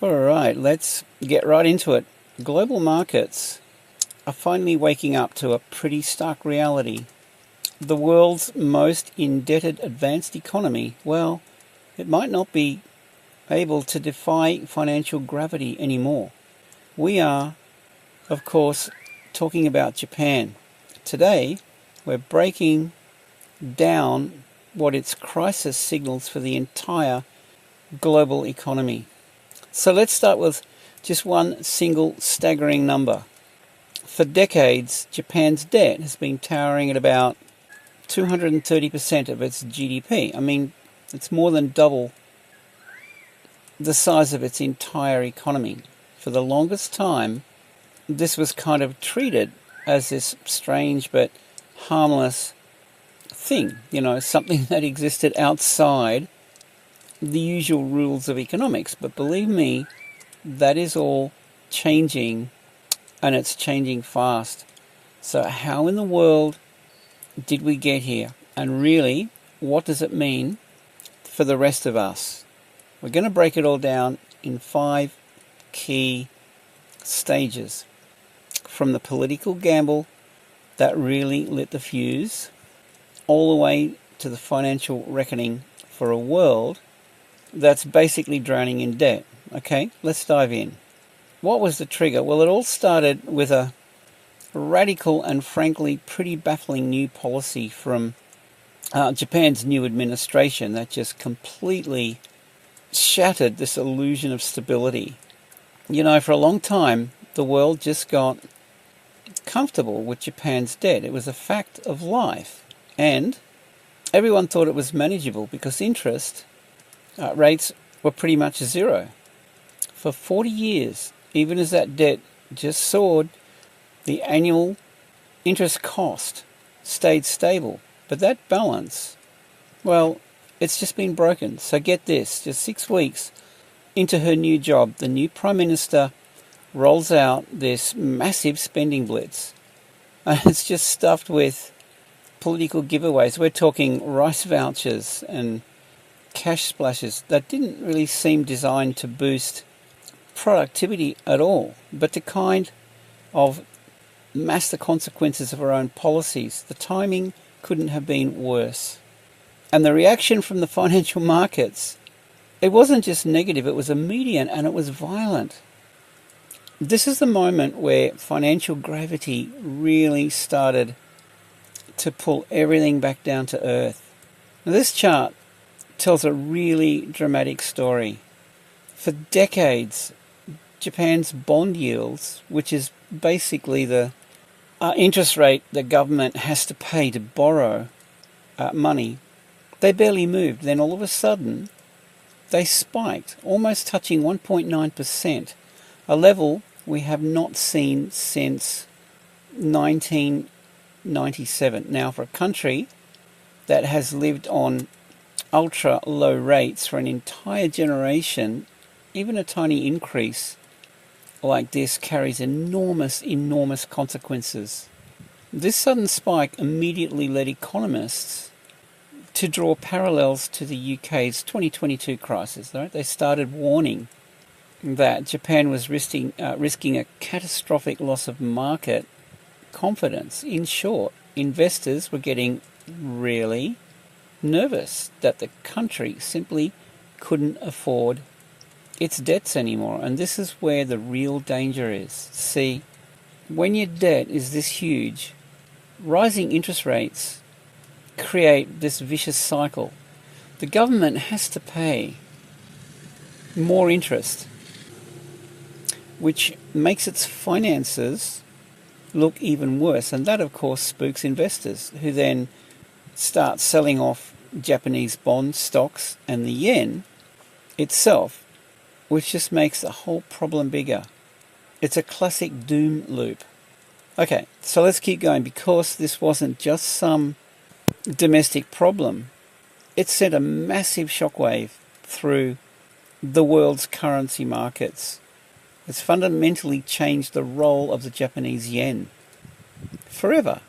All right, let's get right into it. Global markets are finally waking up to a pretty stark reality. The world's most indebted advanced economy, well, it might not be able to defy financial gravity anymore. We are, of course, talking about Japan. Today, we're breaking down what its crisis signals for the entire global economy. So let's start with just one single staggering number. For decades, Japan's debt has been towering at about 230% of its GDP. I mean, it's more than double the size of its entire economy. For the longest time, this was kind of treated as this strange but harmless thing, something that existed outside the usual rules of economics. But believe me, that is all changing, and it's changing fast. So how in the world did we get here? And really, what does it mean for the rest of us? We're going to break it all down in 5 key stages. From the political gamble that really lit the fuse, all the way to the financial reckoning for a world that's basically drowning in debt. Okay, let's dive in. What was the trigger? Well, it all started with a radical and frankly pretty baffling new policy from Japan's new administration that just completely shattered this illusion of stability. For a long time, the world just got comfortable with Japan's debt. It was a fact of life. And everyone thought it was manageable because interest rates were pretty much zero. For 40 years, even as that debt just soared, the annual interest cost stayed stable. But that balance, well, it's just been broken. So get this, just 6 weeks into her new job, the new Prime Minister rolls out this massive spending blitz. And it's just stuffed with political giveaways. We're talking rice vouchers and cash splashes that didn't really seem designed to boost productivity at all, but to kind of mask the consequences of her own policies. The timing couldn't have been worse. And the reaction from the financial markets, it wasn't just negative, it was immediate and it was violent. This is the moment where financial gravity really started to pull everything back down to earth. Now, this chart tells a really dramatic story. For decades, Japan's bond yields, which is basically the interest rate the government has to pay to borrow money, they barely moved. Then all of a sudden, they spiked, almost touching 1.9%, a level we have not seen since 1997. Now, for a country that has lived on ultra low rates for an entire generation, even a tiny increase like this carries enormous consequences. This sudden spike immediately led economists to draw parallels to the UK's 2022 crisis. Right? They started warning that Japan was risking a catastrophic loss of market confidence. In short, investors were getting really nervous that the country simply couldn't afford its debts anymore. And this is where the real danger is. See, when your debt is this huge, rising interest rates create this vicious cycle. The government has to pay more interest, which makes its finances look even worse. And that, of course, spooks investors, who then start selling off Japanese bond stocks and the yen itself, which just makes the whole problem bigger. It's a classic doom loop. Okay, so let's keep going, because this wasn't just some domestic problem. It sent a massive shockwave through the world's currency markets. It's fundamentally changed the role of the Japanese yen forever.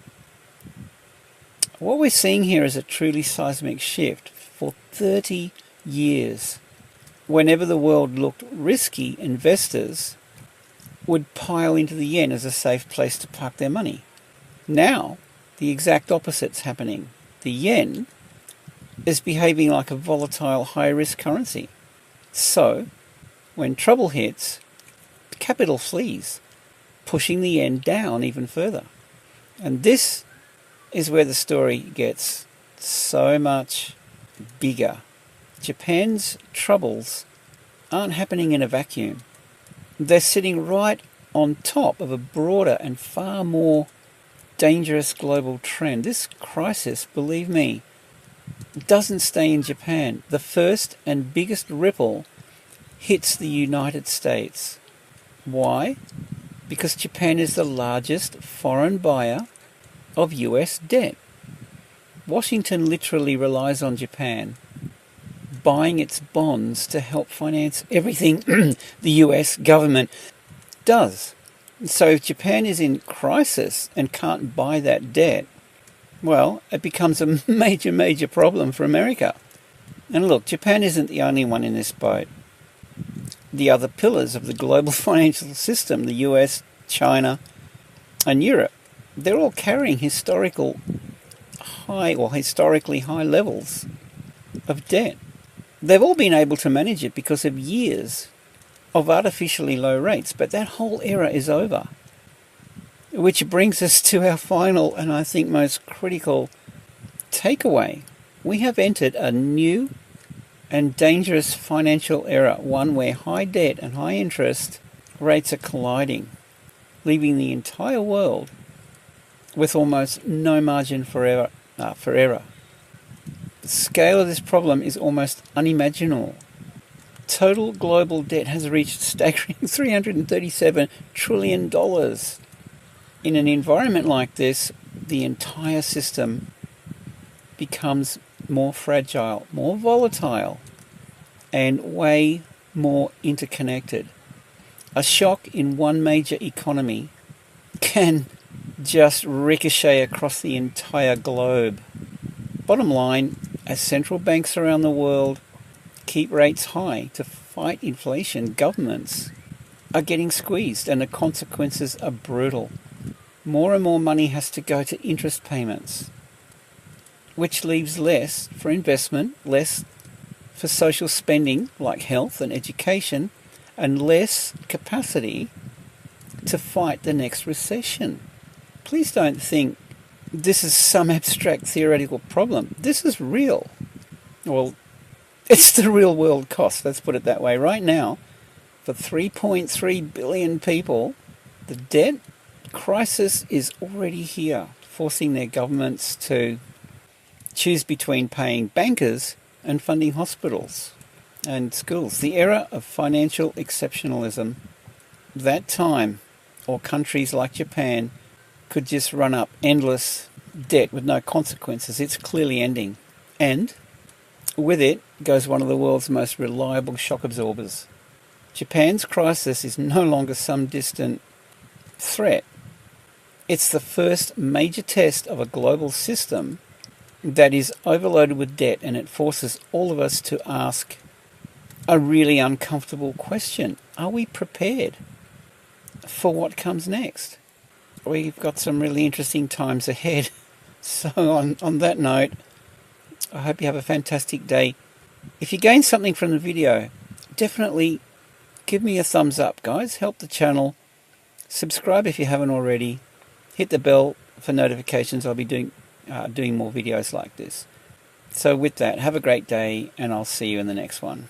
What we're seeing here is a truly seismic shift. For 30 years, whenever the world looked risky, investors would pile into the yen as a safe place to park their money. Now, the exact opposite's happening. The yen is behaving like a volatile, high-risk currency. So, when trouble hits, capital flees, pushing the yen down even further. And this is where the story gets so much bigger. Japan's troubles aren't happening in a vacuum. They're sitting right on top of a broader and far more dangerous global trend. This crisis, believe me, doesn't stay in Japan. The first and biggest ripple hits the United States. Why? Because Japan is the largest foreign buyer of US debt. Washington literally relies on Japan buying its bonds to help finance everything the US government does. So if Japan is in crisis and can't buy that debt, well, it becomes a major problem for America. And look, Japan isn't the only one in this boat. The other pillars of the global financial system, the US, China, and Europe, they're all carrying historically high levels of debt. They've all been able to manage it because of years of artificially low rates, but that whole era is over. Which brings us to our final and I think most critical takeaway. We have entered a new and dangerous financial era, one where high debt and high interest rates are colliding, leaving the entire world with almost no margin for error. The scale of this problem is almost unimaginable. Total global debt has reached a staggering $337 trillion. In an environment like this, the entire system becomes more fragile, more volatile, and way more interconnected. A shock in one major economy can just ricochet across the entire globe. Bottom line, as central banks around the world keep rates high to fight inflation, governments are getting squeezed and the consequences are brutal. More and more money has to go to interest payments, which leaves less for investment, less for social spending like health and education, and less capacity to fight the next recession. Please don't think this is some abstract theoretical problem. This is real. Well, it's the real world cost, let's put it that way. Right now, for 3.3 billion people, the debt crisis is already here, forcing their governments to choose between paying bankers and funding hospitals and schools. The era of financial exceptionalism, that time, or countries like Japan, could just run up endless debt with no consequences. It's clearly ending. And with it goes one of the world's most reliable shock absorbers. Japan's crisis is no longer some distant threat. It's the first major test of a global system that is overloaded with debt, and it forces all of us to ask a really uncomfortable question. Are we prepared for what comes next? We've got some really interesting times ahead. So on that note, I hope you have a fantastic day. If you gain something from the video, definitely give me a thumbs up, guys. Help the channel. Subscribe if you haven't already. Hit the bell for notifications. I'll be doing more videos like this. So with that, have a great day, and I'll see you in the next one.